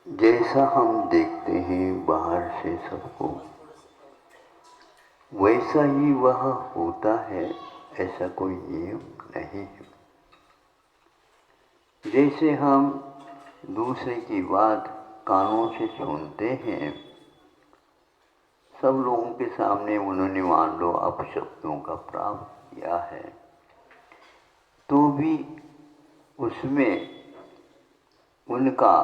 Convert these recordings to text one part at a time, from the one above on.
जैसा हम देखते हैं बाहर से सबको, वैसा ही वह होता है, ऐसा कोई नियम नहीं है। जैसे हम दूसरे की बात कानों से सुनते हैं, सब लोगों के सामने उन्होंने मान लो अपशब्दों का प्रयोग किया है, तो भी उसमें उनका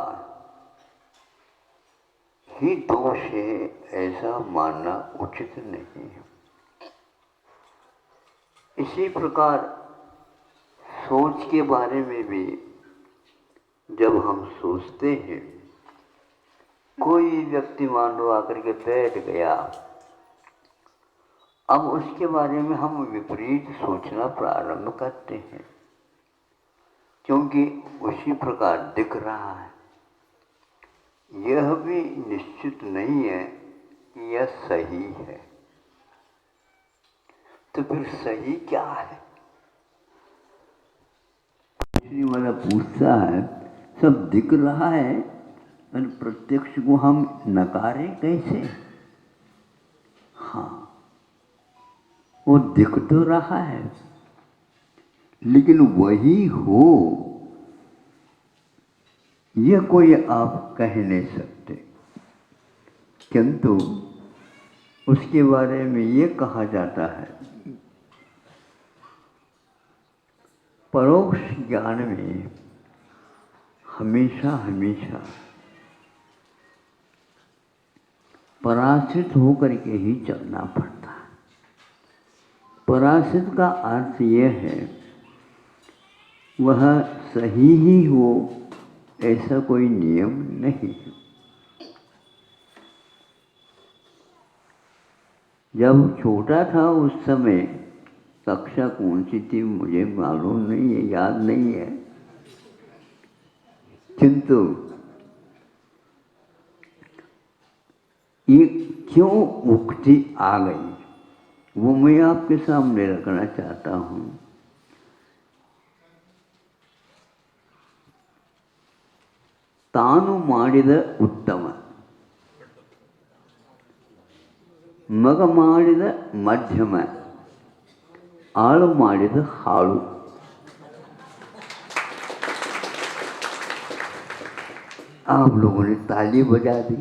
ही दोष है, ऐसा मानना उचित नहीं है। इसी प्रकार सोच के बारे में भी जब हम सोचते हैं, कोई व्यक्ति मान लो आकर के बैठ गया, अब उसके बारे में हम विपरीत सोचना प्रारंभ करते हैं, क्योंकि उसी प्रकार दिख रहा है। यह भी निश्चित नहीं है कि यह सही है। तो फिर सही क्या है? इसलिए वाला पूछता है, सब दिख रहा है और प्रत्यक्ष को हम नकारें कैसे? हाँ, वो दिख तो रहा है, लेकिन वही हो यह कोई आप कह नहीं सकते, किंतु उसके बारे में ये कहा जाता है, परोक्ष ज्ञान में हमेशा हमेशा पराश्रित होकर के ही चलना पड़ता है। पराश्रित का अर्थ यह है, वह सही ही हो ऐसा कोई नियम नहीं है। जब छोटा था उस समय, कक्षा कौन सी थी मुझे मालूम नहीं है, याद नहीं है, किंतु ये क्यों उक्ति आ गई वो मैं आपके सामने रखना चाहता हूँ। तानु माडिद उत्तम, मग माडिद मध्यम, आळु माडिद हाळु। आप लोगों ने ताली बजा दी,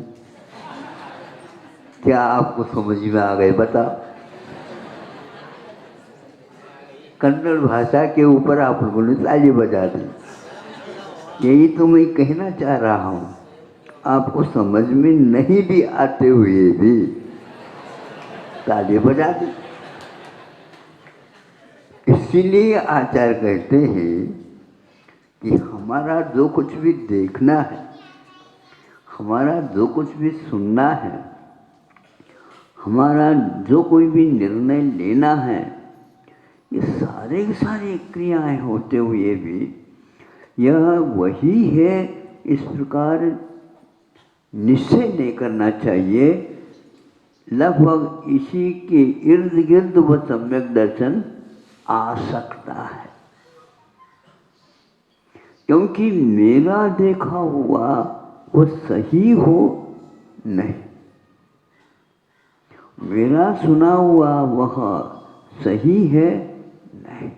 क्या आपको समझ में आ गए बताओ? कन्नड़ भाषा के ऊपर आप लोगों ने ताली बजा दी। यही तो मैं कहना चाह रहा हूँ, आपको समझ में नहीं भी आते हुए भी ताली बजा दी। इसीलिए आचार्य कहते हैं कि हमारा जो कुछ भी देखना है, हमारा जो कुछ भी सुनना है, हमारा जो कोई भी निर्णय लेना है, ये सारे सारे क्रियाएं होते हुए भी यह वही है, इस प्रकार निश्चय नहीं करना चाहिए। लगभग इसी के इर्द गिर्द वह सम्यक दर्शन आ सकता है, क्योंकि मेरा देखा हुआ वो सही हो नहीं, मेरा सुना हुआ वह सही है नहीं।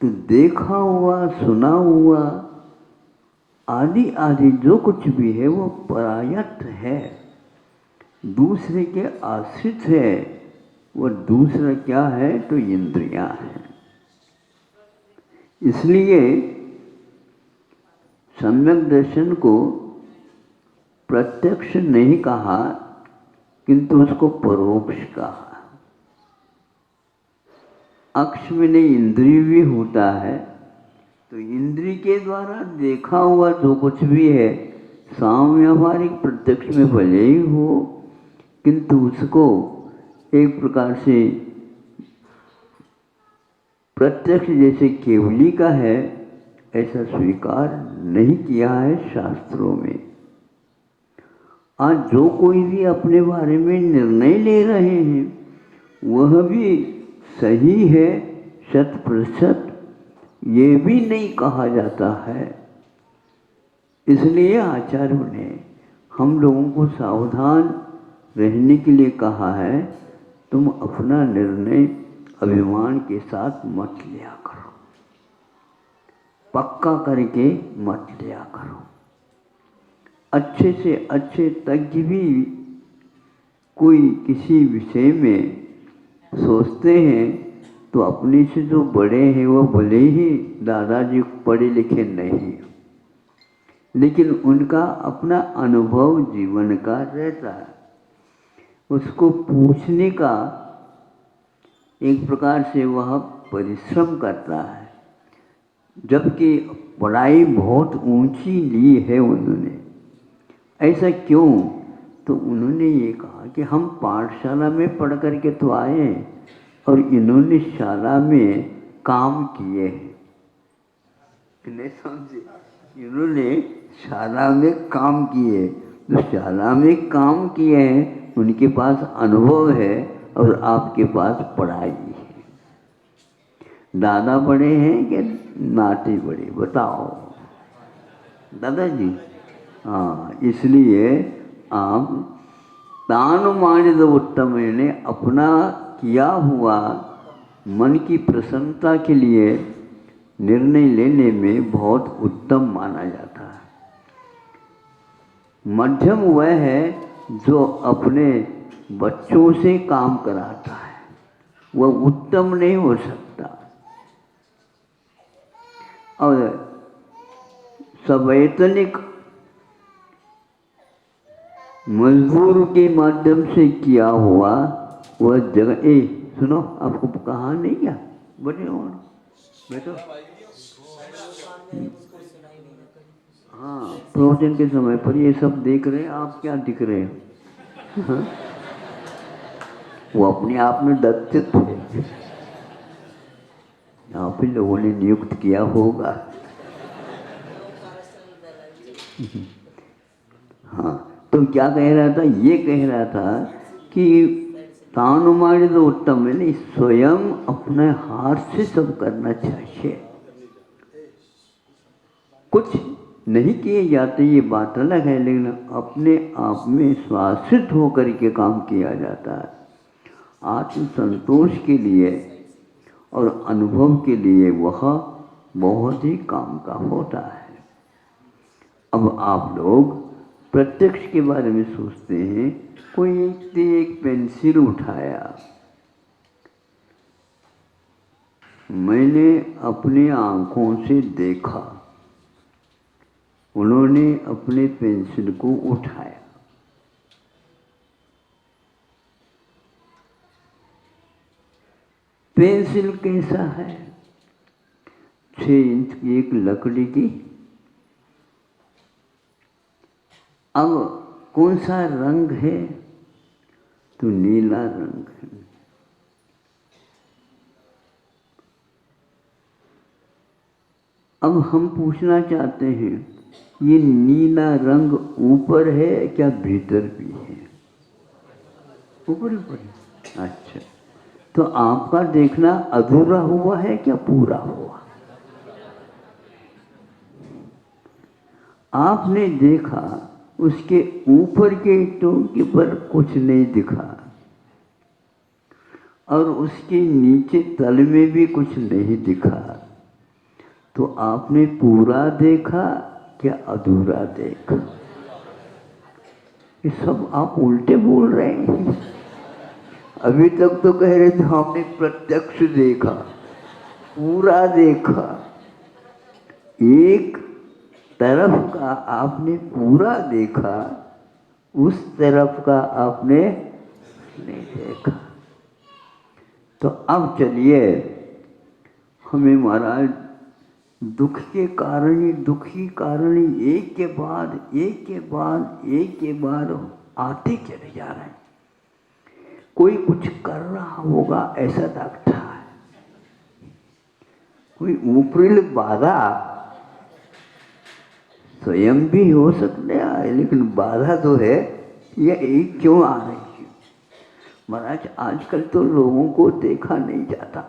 तो देखा हुआ, सुना हुआ आदि आदि जो कुछ भी है वो परायत है, दूसरे के आश्रित है। वो दूसरा क्या है? तो इंद्रियां हैं। इसलिए सम्यक दर्शन को प्रत्यक्ष नहीं कहा, किंतु उसको परोक्ष कहा। अक्ष में नहीं इंद्रिय भी होता है, तो इंद्रिय के द्वारा देखा हुआ जो कुछ भी है, सामव्यावहारिक प्रत्यक्ष में भले ही हो, किंतु उसको एक प्रकार से प्रत्यक्ष जैसे केवली का है ऐसा स्वीकार नहीं किया है शास्त्रों में। आज जो कोई भी अपने बारे में निर्णय ले रहे हैं, वह भी सही है 100%, ये भी नहीं कहा जाता है इसलिए आचार्यों ने हम लोगों को सावधान रहने के लिए कहा है, तुम अपना निर्णय अभिमान के साथ मत लिया करो, पक्का करके मत लिया करो। अच्छे से अच्छे तज्ञ भी कोई किसी विषय में सोचते हैं तो अपने से जो बड़े हैं वो भले ही दादाजी पढ़े लिखे नहीं, लेकिन उनका अपना अनुभव जीवन का रहता है, उसको पूछने का एक प्रकार से वह परिश्रम करता है। जबकि पढ़ाई बहुत ऊंची ली है उन्होंने। ऐसा क्यों? तो उन्होंने ये कहा कि हम पाठशाला में पढ़ करके तो आए और इन्होंने शाला में काम किए हैं। नहीं समझे? इन्होंने शाला में काम किए, जो शाला में काम किए हैं उनके पास अनुभव है और आपके पास पढ़ाई है। दादा बड़े हैं कि नाती बड़े, बताओ दादाजी? हाँ, इसलिए आप तान मानिद उत्तम ने अपना किया हुआ मन की प्रसन्नता के लिए निर्णय लेने में बहुत उत्तम माना जाता है। मध्यम वह है जो अपने बच्चों से काम कराता है, वह उत्तम नहीं हो सकता। और सवैतनिक मजदूर के माध्यम से किया हुआ वह जगह, सुनो, आपको कहा नहीं क्या? बने हो बैठो। हाँ, प्रवचन के समय पर ये सब देख रहे हैं, आप क्या दिख रहे हो? हाँ? वो अपने आप में डरते थे, आप ही लोगों ने नियुक्त किया होगा। हाँ, तो क्या कह रहा था? ये कह रहा था कि तानुमानित उत्तम है, नहीं, स्वयं अपने हाथ से सब करना चाहिए। कुछ नहीं किए जाते ये बात अलग है, लेकिन अपने आप में श्वासित होकर के काम किया जाता है। आत्मसंतोष के लिए और अनुभव के लिए वह बहुत ही काम का होता है। अब आप लोग प्रत्यक्ष के बारे में सोचते हैं। कोई एक पेंसिल उठाया, मैंने अपनी आँखों से देखा, उन्होंने अपने पेंसिल को उठाया, पेंसिल कैसा है? 6 इंच की एक लकड़ी की। अब कौन सा रंग है? तो नीला रंग है। अब हम पूछना चाहते हैं, ये नीला रंग ऊपर है क्या भीतर भी है? ऊपर ऊपर है। अच्छा, तो आपका देखना अधूरा हुआ है क्या पूरा हुआ? आपने देखा, उसके ऊपर के टोके पर कुछ नहीं दिखा और उसके नीचे तल में भी कुछ नहीं दिखा, तो आपने पूरा देखा क्या अधूरा देखा? ये सब आप उल्टे बोल रहे हैं। अभी तक तो कह रहे थे हमने प्रत्यक्ष देखा, पूरा देखा। एक तरफ का आपने पूरा देखा, उस तरफ का आपने नहीं देखा। तो अब चलिए, हमें महाराज दुख के कारण, दुखी कारण एक के बाद एक के बाद एक के बाद आते चले जा रहे हैं। कोई कुछ कर रहा होगा ऐसा लगता है, कोई ऊपरी बाधा स्वयं भी हो सकते हैं, लेकिन बाधा तो है, ये एक क्यों आ रही है? महाराज आजकल तो लोगों को देखा नहीं जाता,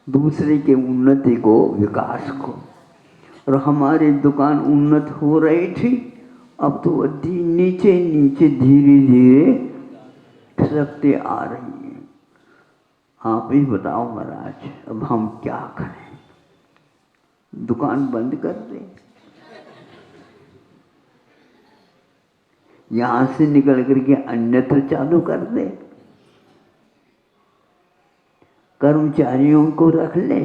दूसरे के उन्नति को, विकास को। और हमारी दुकान उन्नत हो रही थी, अब तो नीचे नीचे धीरे धीरे खिसकते आ रही है। आप ही बताओ महाराज, अब हम क्या करें? दुकान बंद कर दें, यहां से निकल करके अन्यत्र चालू कर दे, कर्मचारियों को रख ले,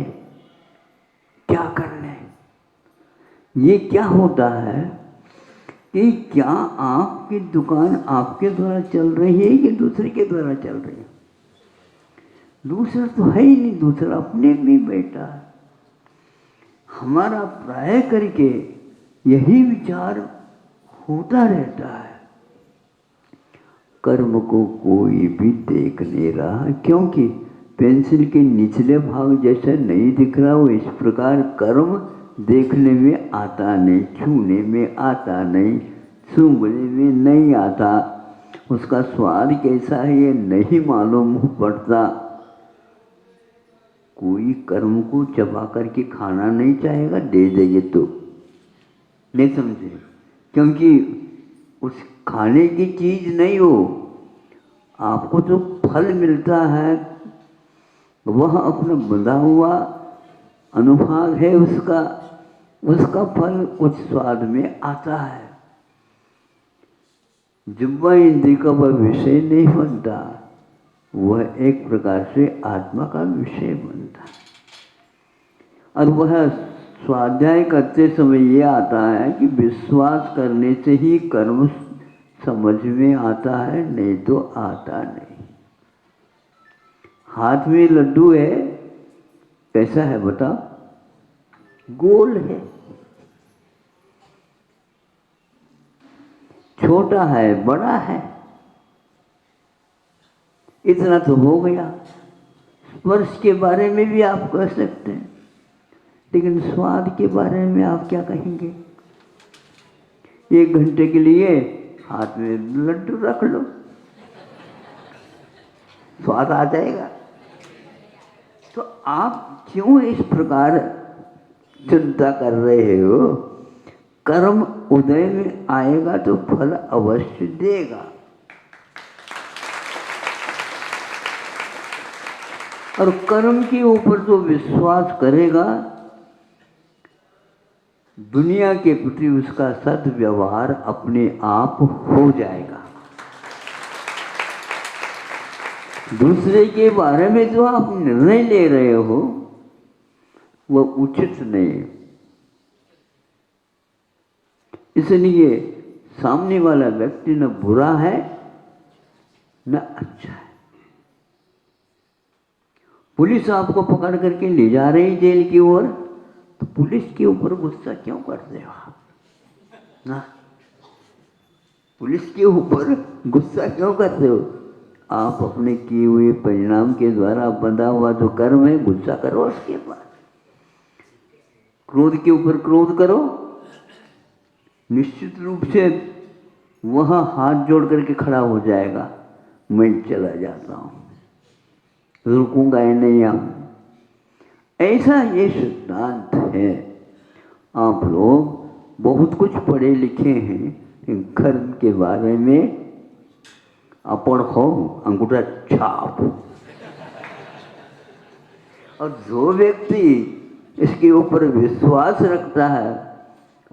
क्या कर ले? ये क्या होता है कि क्या आपकी दुकान आपके द्वारा चल रही है कि दूसरे के द्वारा चल रही है? दूसरा तो है ही नहीं, दूसरा अपने में बैठा है। हमारा प्राय करके यही विचार होता रहता है, कर्म को कोई भी देख नहीं रहा, क्योंकि पेंसिल के निचले भाग जैसा नहीं दिख रहा, वो इस प्रकार कर्म देखने में आता नहीं, छूने में आता नहीं, सूंघने में नहीं आता, उसका स्वाद कैसा है ये नहीं मालूम पड़ता। कोई कर्म को चबा करके खाना नहीं चाहेगा, दे देंगे तो नहीं समझे, क्योंकि उस खाने की चीज नहीं हो, आपको जो फल मिलता है वह अपना बंधा हुआ अनुभाग है उसका, उसका फल कुछ स्वाद में आता है। जिह्वा इंद्रिय का वह विषय नहीं बनता, वह एक प्रकार से आत्मा का विषय बनता है। और वह स्वाध्याय करते समय ये आता है कि विश्वास करने से ही कर्म समझ में आता है, नहीं तो आता नहीं। हाथ में लड्डू है, कैसा है बताओ? गोल है, छोटा है, बड़ा है, इतना तो हो गया। स्पर्श के बारे में भी आप कह सकते हैं, लेकिन स्वाद के बारे में आप क्या कहेंगे? 1 घंटे के लिए हाथ में लड्डू रख लो, स्वाद आ जाएगा। तो आप क्यों इस प्रकार चिंता कर रहे हो? कर्म उदय में आएगा तो फल अवश्य देगा। और कर्म के ऊपर जो विश्वास करेगा, दुनिया के प्रति उसका सद्व्यवहार अपने आप हो जाएगा। दूसरे के बारे में जो आप निर्णय ले रहे हो वह उचित नहीं है। इसलिए सामने वाला व्यक्ति न बुरा है न अच्छा है। पुलिस आपको पकड़ करके ले जा रही जेल की ओर, तो पुलिस के ऊपर गुस्सा क्यों करते हो आप? ना, पुलिस के ऊपर गुस्सा क्यों करते हो? आप अपने किए हुए परिणाम के द्वारा बंधा हुआ जो कर्म है, गुस्सा करो उसके बाद। क्रोध के ऊपर क्रोध करो, निश्चित रूप से वह हाथ जोड़ करके खड़ा हो जाएगा, मैं चला जाता हूं, रुकूंगा ही नहीं। आप ऐसा ये सिद्धांत है। आप लोग बहुत कुछ पढ़े लिखे हैं, कर्म के बारे में अपन हो अंगूठा छाप। और जो व्यक्ति इसके ऊपर विश्वास रखता है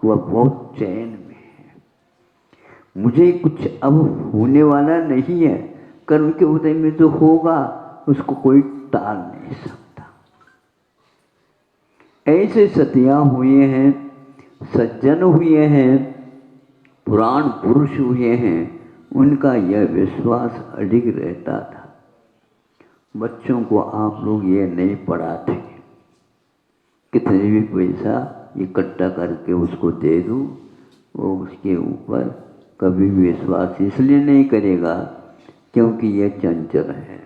वह बहुत चैन में है। मुझे कुछ अब होने वाला नहीं है, कर्म के उदय में जो होगा उसको कोई टाल नहीं सकता। ऐसे सतिया हुए हैं, सज्जन हुए हैं, पुराण पुरुष हुए हैं, उनका यह विश्वास अडिग रहता था। बच्चों को आप लोग ये नहीं पढ़ाते, कितने भी पैसा इकट्ठा करके उसको दे दूं, वो उसके ऊपर कभी विश्वास इसलिए नहीं करेगा क्योंकि यह चंचल है।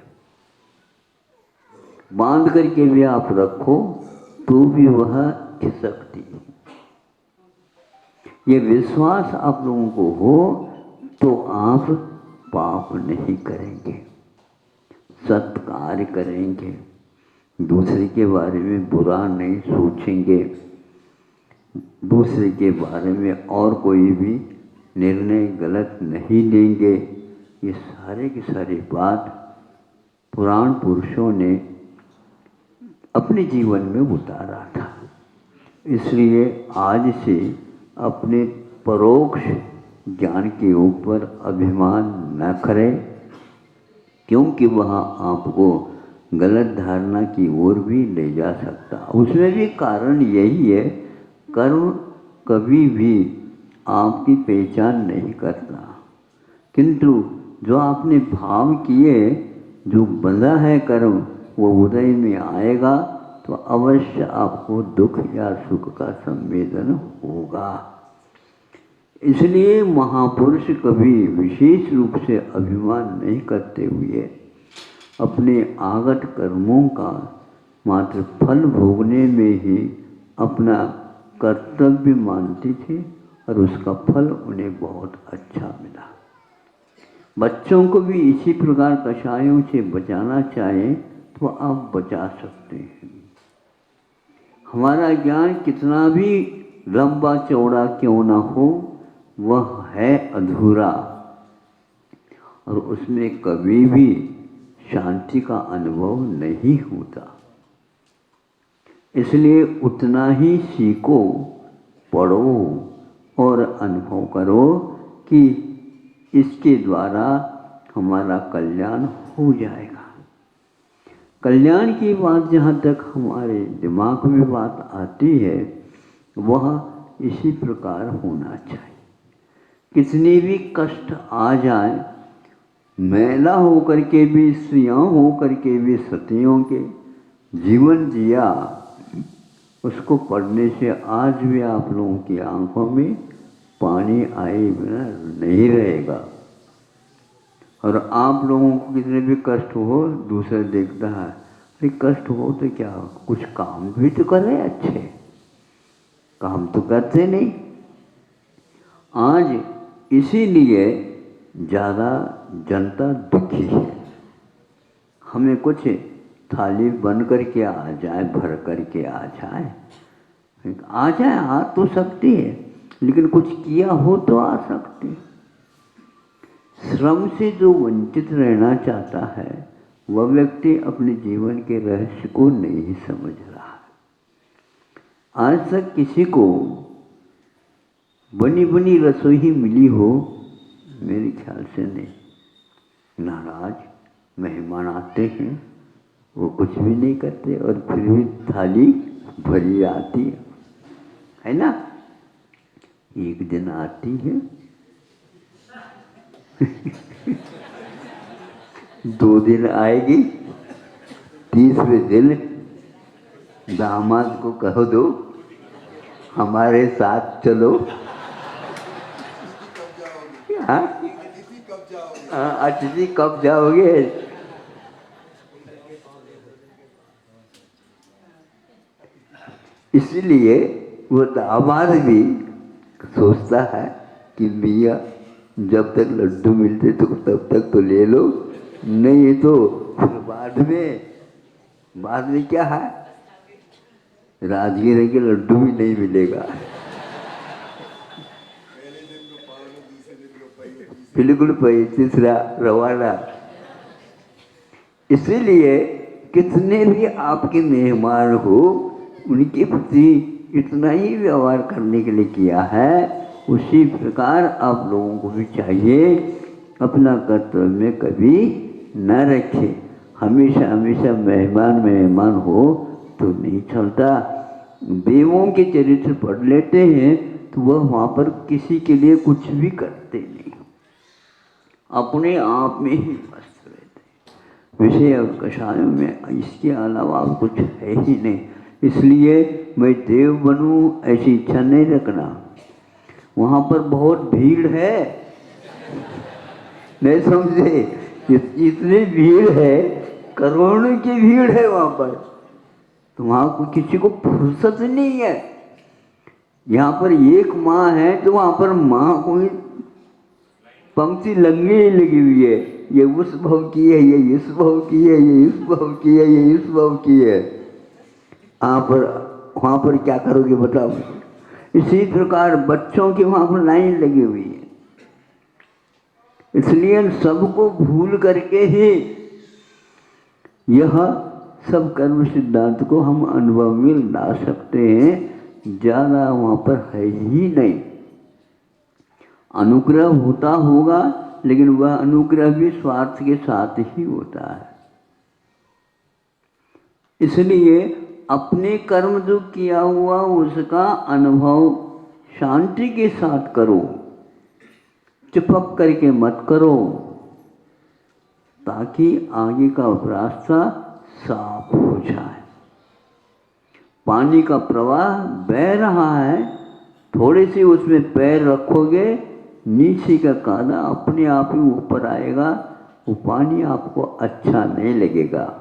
बांध करके भी आप रखो तो भी वह खिसकती है। ये विश्वास आप लोगों को हो तो आप पाप नहीं करेंगे, सत्कार्य करेंगे, दूसरे के बारे में बुरा नहीं सोचेंगे, दूसरे के बारे में और कोई भी निर्णय गलत नहीं लेंगे। ये सारे की सारी बात पुराण पुरुषों ने अपने जीवन में उतारा था। इसलिए आज से अपने परोक्ष ज्ञान के ऊपर अभिमान न करें, क्योंकि वह आपको गलत धारणा की ओर भी ले जा सकता। उसमें भी कारण यही है, कर्म कभी भी आपकी पहचान नहीं करता, किंतु जो आपने भाव किए, जो बंधा है कर्म, वो उदय में आएगा तो अवश्य आपको दुख या सुख का संवेदन होगा। इसलिए महापुरुष कभी विशेष रूप से अभिमान नहीं करते हुए अपने आगत कर्मों का मात्र फल भोगने में ही अपना कर्तव्य मानते थे और उसका फल उन्हें बहुत अच्छा मिला। बच्चों को भी इसी प्रकार कषायों से बचाना चाहें तो आप बचा सकते हैं। हमारा ज्ञान कितना भी लंबा चौड़ा क्यों ना हो, वह है अधूरा और उसमें कभी भी शांति का अनुभव नहीं होता। इसलिए उतना ही सीखो, पढ़ो और अनुभव करो कि इसके द्वारा हमारा कल्याण हो जाएगा। कल्याण की बात जहाँ तक हमारे दिमाग में बात आती है, वह इसी प्रकार होना चाहिए। कितने भी कष्ट आ जाए, महिला होकर के भी, स्त्रियाँ होकर के भी सतियों के जीवन जिया, उसको पढ़ने से आज भी आप लोगों की आंखों में पानी आए बिना नहीं रहेगा। और आप लोगों को कितने भी कष्ट हो, दूसरा देखता है, अरे कष्ट हो तो क्या, कुछ काम भी तो करे, अच्छे काम तो करते नहीं। आज इसीलिए ज़्यादा जनता दुखी है। हमें कुछ थाली बन करके आ जाए, भर करके आ जाए, आ तो सकती है, लेकिन कुछ किया हो तो आ सकती। श्रम से जो वंचित रहना चाहता है, वह व्यक्ति अपने जीवन के रहस्य को नहीं समझ रहा है। आज तक किसी को बनी बनी रसोई मिली हो, मेरे ख्याल से नहीं। नाराज मेहमान आते हैं, वो कुछ भी नहीं करते और फिर भी थाली भरी आती है ना। एक दिन आती है, 2 दिन आएगी, तीसरे दिन दामाद को कह दो हमारे साथ चलो। अतिथि कब जाओगे? इसलिए वो दामाद भी सोचता है कि मियाँ जब तक लड्डू मिलते तो तब तक तो ले लो, नहीं तो फिर बाद में क्या है, राजगिरे के लड्डू भी नहीं मिलेगा। बिल्कुल तीसरा रवाना। इसीलिए कितने भी आपके मेहमान हो, उनके प्रति इतना ही व्यवहार करने के लिए किया है, उसी प्रकार आप लोगों को भी चाहिए अपना कर्तव्य कभी न रखें। हमेशा हमेशा मेहमान हो तो नहीं चलता। देवों के चरित्र पढ़ लेते हैं तो वह वहाँ पर किसी के लिए कुछ भी करते नहीं, अपने आप में ही मस्त रहते। विषय कषायों में इसके अलावा कुछ है ही नहीं। इसलिए मैं देव बनूं ऐसी इच्छा नहीं रखना। वहाँ पर बहुत भीड़ है, नहीं समझे, इतनी भीड़ है, करोड़ों की भीड़ है वहाँ पर, तो वहाँ को किसी को फुर्सत नहीं है। यहाँ पर एक माँ है तो वहाँ पर माँ कोई पंक्ति लगी हुई है, ये उस भाव की है, ये इस भाव की है, ये इस भाव की है, ये इस भाव की है। वहाँ पर क्या करोगे बताओ? इसी प्रकार बच्चों की वहाँ पर लाइन लगी हुई है। इसलिए सबको भूल करके ही यह सब कर्म सिद्धांत को हम अनुभव में ला सकते हैं। ज़्यादा वहाँ पर है ही नहीं। अनुग्रह होता होगा, लेकिन वह अनुग्रह भी स्वार्थ के साथ ही होता है। इसलिए अपने कर्म जो किया हुआ उसका अनुभव शांति के साथ करो, चिपक करके मत करो, ताकि आगे का रास्ता साफ हो जाए। पानी का प्रवाह बह रहा है, थोड़े से उसमें पैर रखोगे, नीचे का कादा अपने आप ही ऊपर आएगा, वो पानी आपको अच्छा नहीं लगेगा।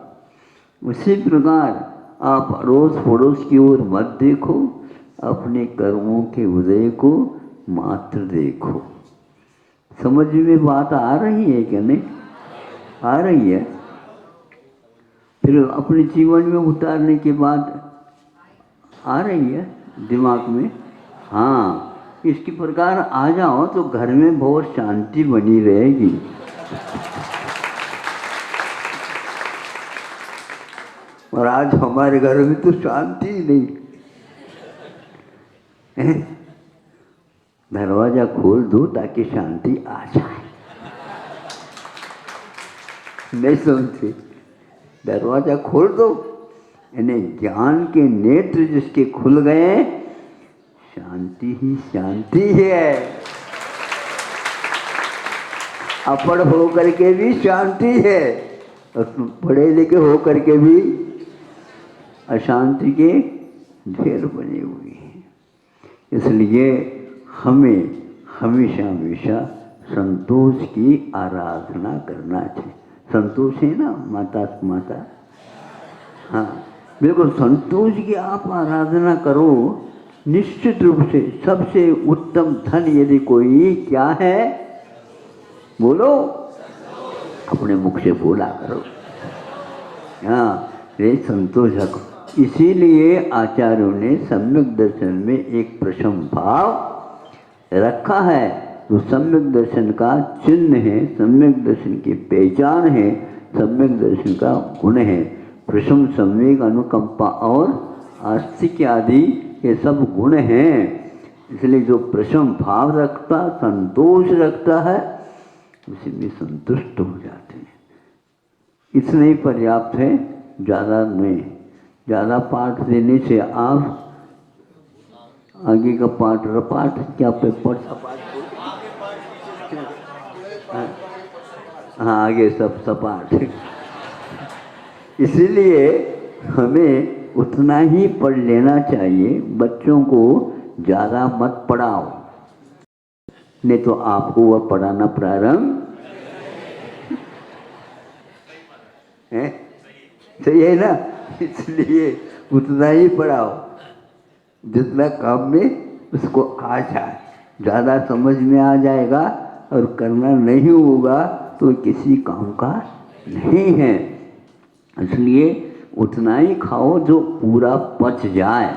उसी प्रकार आप अड़ोस पड़ोस की ओर मत देखो, अपने कर्मों के उदय को मात्र देखो। समझ में बात आ रही है क्या? नहीं आ रही है? फिर अपने जीवन में उतारने के बाद आ रही है दिमाग में। हाँ, इसकी प्रकार आ जाओ तो घर में बहुत शांति बनी रहेगी। और आज हमारे घर में तो शांति ही नहीं है। दरवाजा खोल दो ताकि शांति आ जाए। नहीं समझे? दरवाजा खोल दो, यानी ज्ञान के नेत्र जिसके खुल गए, शांति ही शांति है। अपढ़ हो करके भी शांति है, और पढ़े लिखे हो करके भी अशांति के ढेर बने हुए हैं। इसलिए हमें हमेशा हमेशा संतोष की आराधना करना चाहिए। संतोष है ना माता? हाँ, बिल्कुल संतोष की आप आराधना करो। निश्चित रूप से सबसे उत्तम धन यदि कोई क्या है, बोलो, अपने मुख से बोला करो। हाँ, रे संतोष रखो। इसीलिए आचार्यों ने सम्यक दर्शन में एक प्रशम भाव रखा है, तो सम्यक दर्शन का चिन्ह है, सम्यक दर्शन की पहचान है, सम्यक दर्शन का गुण है। प्रशम, सम्वेक, अनुकंपा और आस्तिक आदि ये सब गुण हैं। इसलिए जो प्रशम भाव रखता, संतोष रखता है, उसी में संतुष्ट हो जाते हैं। इतना ही पर्याप्त है, ज़्यादा नहीं। ज़्यादा पाठ देने से आप आगे का पाठ रपाठ क्या पेपर सपाट, हाँ आगे सब सपाट। इसीलिए हमें उतना ही पढ़ लेना चाहिए। बच्चों को ज़्यादा मत पढ़ाओ, नहीं तो आपको वह पढ़ाना प्रारंभ है। सही है ना? इसलिए उतना ही पढ़ाओ जितना काम में उसको आ जाए। ज़्यादा समझ में आ जाएगा और करना नहीं होगा तो किसी काम का नहीं है। इसलिए उतना ही खाओ जो पूरा पच जाए।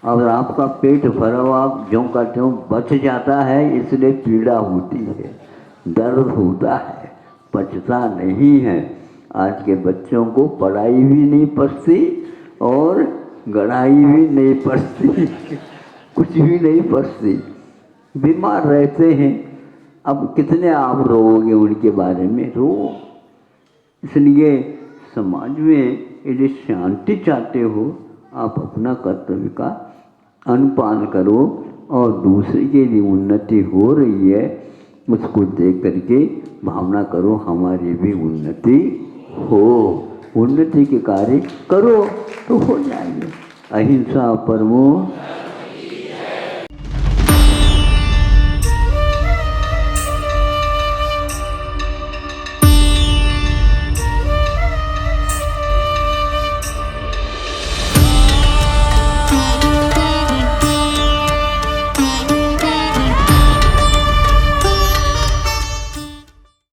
और आपका पेट भरा हुआ ज्यों का त्यों बच जाता है, इसलिए पीड़ा होती है, दर्द होता है, पचता नहीं है। आज के बच्चों को पढ़ाई भी नहीं पचती और गढ़ाई भी नहीं पचती, कुछ भी नहीं पचती, बीमार रहते हैं। अब कितने आप रोओगे उनके बारे में? रो। इसलिए समाज में यदि शांति चाहते हो, आप अपना कर्तव्य का अनुपालन करो और दूसरे की यदि उन्नति हो रही है उसको देख करके भावना करो हमारी भी उन्नति हो। उन्नति के कार्य करो तो हो जाएंगे। अहिंसा परमो